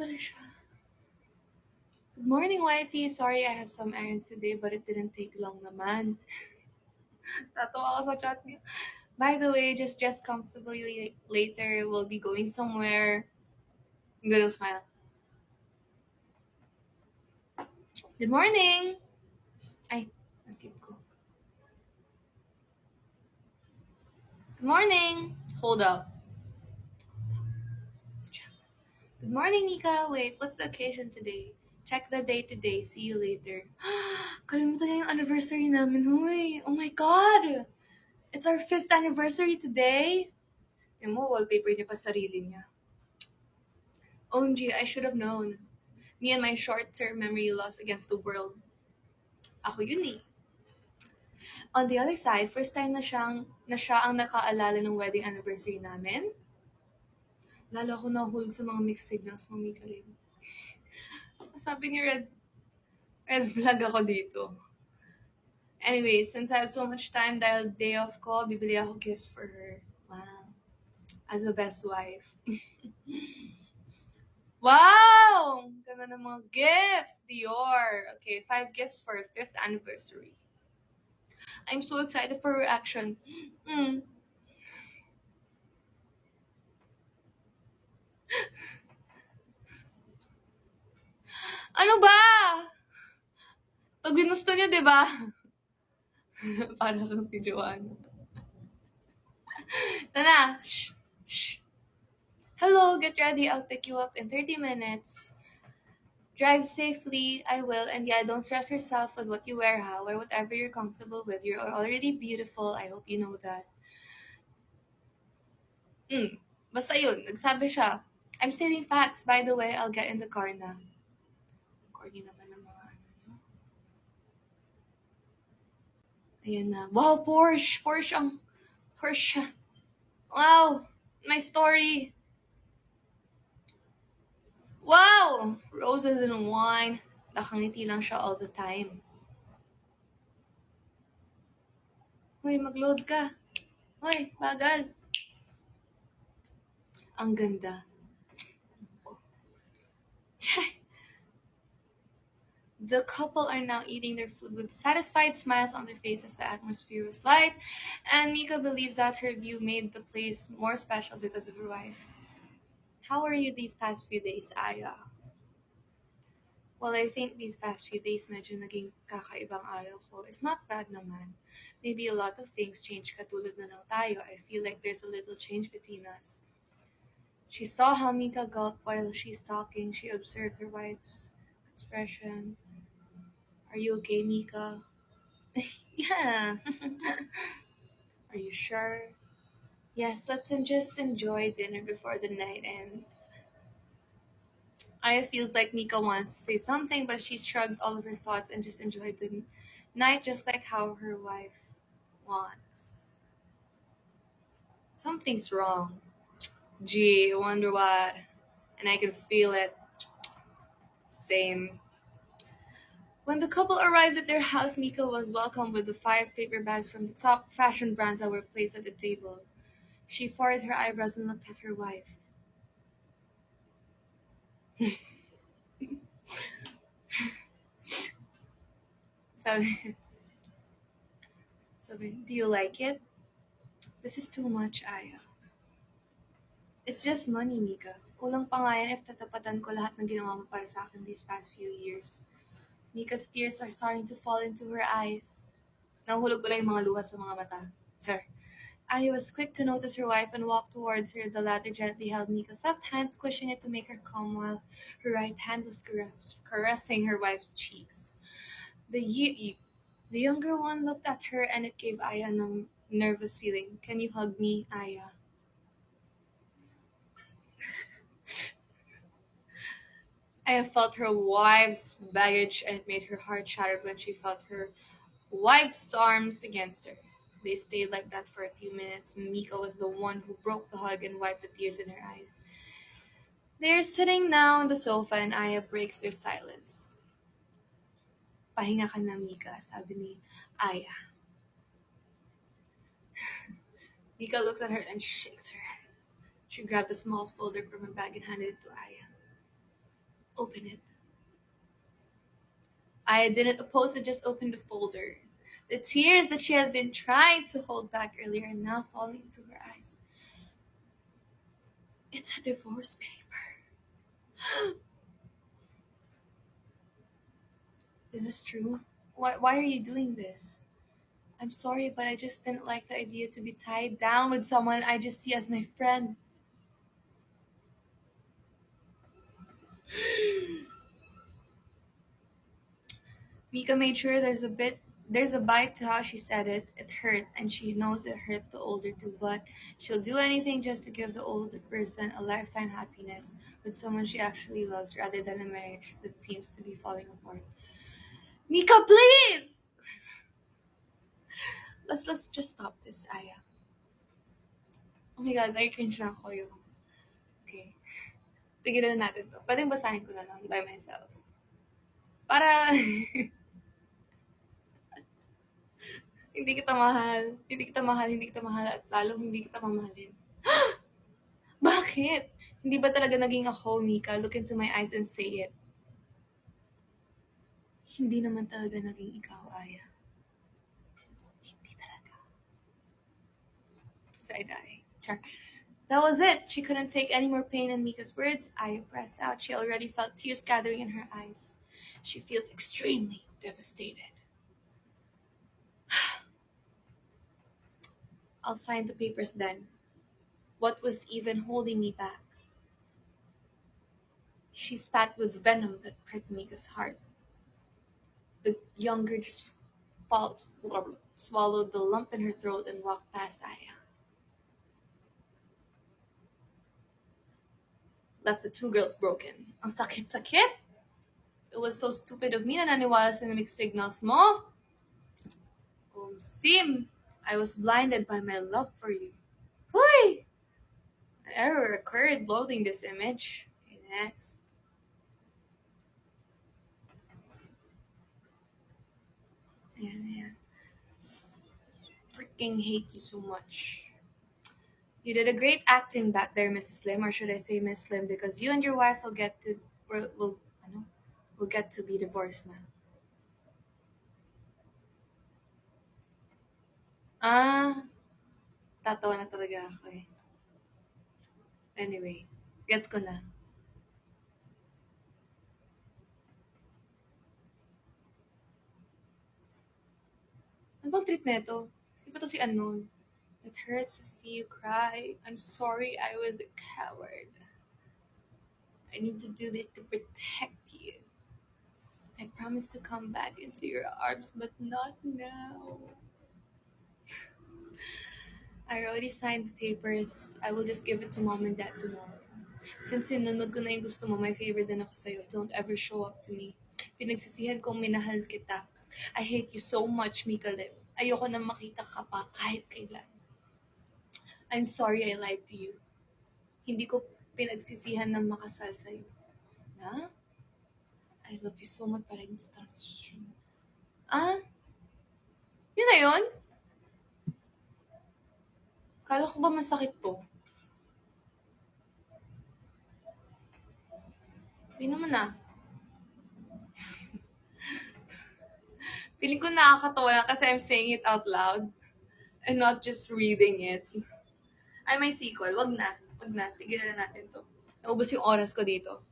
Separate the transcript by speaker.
Speaker 1: pala siya. Good morning, wifey. Sorry I have some errands today, but it didn't take long naman. Tatawa ako sa chat niya. By the way, just dress comfortably later. We'll be going somewhere. I'm gonna smile. Good morning! Ay, na-skip ko. Good morning! Hold up. Good morning, Mika. Wait, what's the occasion today? Check the date today. See you later. Kalimutan niya yung anniversary namin, huy. Oh my God! It's our 5th anniversary today. Yung mo, wallpaper niya pa sarili niya. OMG, I should have known. Me and my short-term memory loss against the world. Ako yun eh. On the other side, first time na siya ang nakaalala ng wedding anniversary namin. Lalo ako nahulog sa mga mixed signals, Mami Kalim. Sabi ni red flag ako dito. Anyway, since I have so much time dahil day off ko, bibili ako gifts for her. Wow. As a best wife. Wow! Ganda ng mga gifts. Dior. Okay, 5 gifts for a 5th anniversary. I'm so excited for reaction. Ano ba? Ito ginusto niyo, di ba? Para kang si Joanna. Tana. Shh. Shh. Hello, get ready. I'll pick you up in 30 minutes. Drive safely. I will. And yeah, don't stress yourself with what you wear, ha? Wear whatever you're comfortable with. You're already beautiful. I hope you know that. Basta yun. Nagsabi siya. I'm stating facts. By the way, I'll get in the car na. Corny naman ng mga ano. Ayan na. Wow, Porsche. Porsche. Wow. My story. Wow! Roses and wine. Nakangiti lang siya all the time. Hoy, mag-load ka. Hoy, bagal. Ang ganda. The couple are now eating their food with satisfied smiles on their faces. The atmosphere was light, and Mika believes that her view made the place more special because of her wife. How are you these past few days, Aya? Well, I think these past few days medyo naging kakaibang araw ko. It's not bad naman. Maybe a lot of things change katulad na lang tayo. I feel like there's a little change between us. She saw how Mika gulped while she's talking. She observed her wife's expression. Are you okay, Mika? Yeah. Are you sure? Yes, let's just enjoy dinner before the night ends. Aya feels like Mika wants to say something, but she shrugged all of her thoughts and just enjoyed the night just like how her wife wants. Something's wrong. Gee, I wonder what. And I can feel it. Same. When the couple arrived at their house, Mika was welcomed with the 5 paper bags from the top fashion brands that were placed at the table. She furrowed her eyebrows and looked at her wife. Sabi, do you like it? This is too much, Aya. It's just money, Mika. Kulang pa nga yan if tatapatan ko lahat ng ginawa mo para sa akin these past few years. Mika's tears are starting to fall into her eyes. Nahuhulog pala yung mga luha sa mga mata. Sir. Aya was quick to notice her wife and walked towards her. The latter gently held Mika's left hand, squishing it to make her calm while her right hand was caressing her wife's cheeks. The younger one looked at her and it gave Aya a nervous feeling. Can you hug me, Aya? Aya felt her wife's baggage and it made her heart shattered when she felt her wife's arms against her. They stayed like that for a few minutes. Mika was the one who broke the hug and wiped the tears in her eyes. They're sitting now on the sofa and Aya breaks their silence. Pahinga ka na, Mika, sabi ni Aya. Mika looks at her and shakes her head. She grabbed a small folder from her bag and handed it to Aya. Open it. I didn't oppose it, just opened the folder. The tears that she had been trying to hold back earlier are now falling to her eyes. It's a divorce paper. Is this true? Why are you doing this? I'm sorry, but I just didn't like the idea to be tied down with someone I just see as my friend. Mika made sure there's a bite to how she said it. It hurt, and she knows it hurt the older two, but she'll do anything just to give the older person a lifetime happiness with someone she actually loves rather than a marriage that seems to be falling apart. Mika, please! Let's just stop this, Aya. Oh my god, nai-cringe na ako yung... Okay. Tigilan na natin to. Pwedeng basahin ko na lang by myself. Para hindi kita mahal, hindi kita mahal, hindi kita mahal, at lalong hindi kita mamahalin. Bakit? Hindi ba talaga naging ako, Mika? Look into my eyes and say it. Hindi naman talaga naging ikaw, Aya. Hindi talaga. Side-eye. Char. That was it. She couldn't take any more pain in Mika's words. Aya breathed out. She already felt tears gathering in her eyes. She feels extremely devastated. I'll sign the papers then. What was even holding me back? She spat with venom that pricked Mika's heart. The younger just swallowed the lump in her throat and walked past Aya. Left the two girls broken. Ang sakit-sakit! It was so stupid of me na naniwala sa mixed signals mo. Sim, I was blinded by my love for you. Huy! An error occurred loading this image. Okay, next. Ayan. Freaking hate you so much. You did a great acting back there, Mrs. Lim, or should I say Miss Lim, because you and your wife will get to be divorced na. Ah, tatawa na talaga ako eh. Anyway, gets ko na. Ano bang trip na ito? Sino ba to si Anon? It hurts to see you cry. I'm sorry I was a coward. I need to do this to protect you. I promise to come back into your arms, but not now. I already signed the papers. I will just give it to mom and dad tomorrow. Since sinunod ko na yung gusto mo, may favor din ako sa'yo. Don't ever show up to me. Pinagsisihan kong minahal kita. I hate you so much, Mika Lim. Ayoko na makita ka pa kahit kailan. I'm sorry I lied to you. Hindi ko pinagsisihan na makasal sa'yo. Na? I love you so much, but I need to start. Ah? Yun na yun? Kala ko ba masakit to? Hindi naman ah. Feeling ko nakakatawa na kasi I'm saying it out loud and not just reading it. Ay, may sequel. Wag na. Tigilan na natin to. Naubos yung oras ko dito.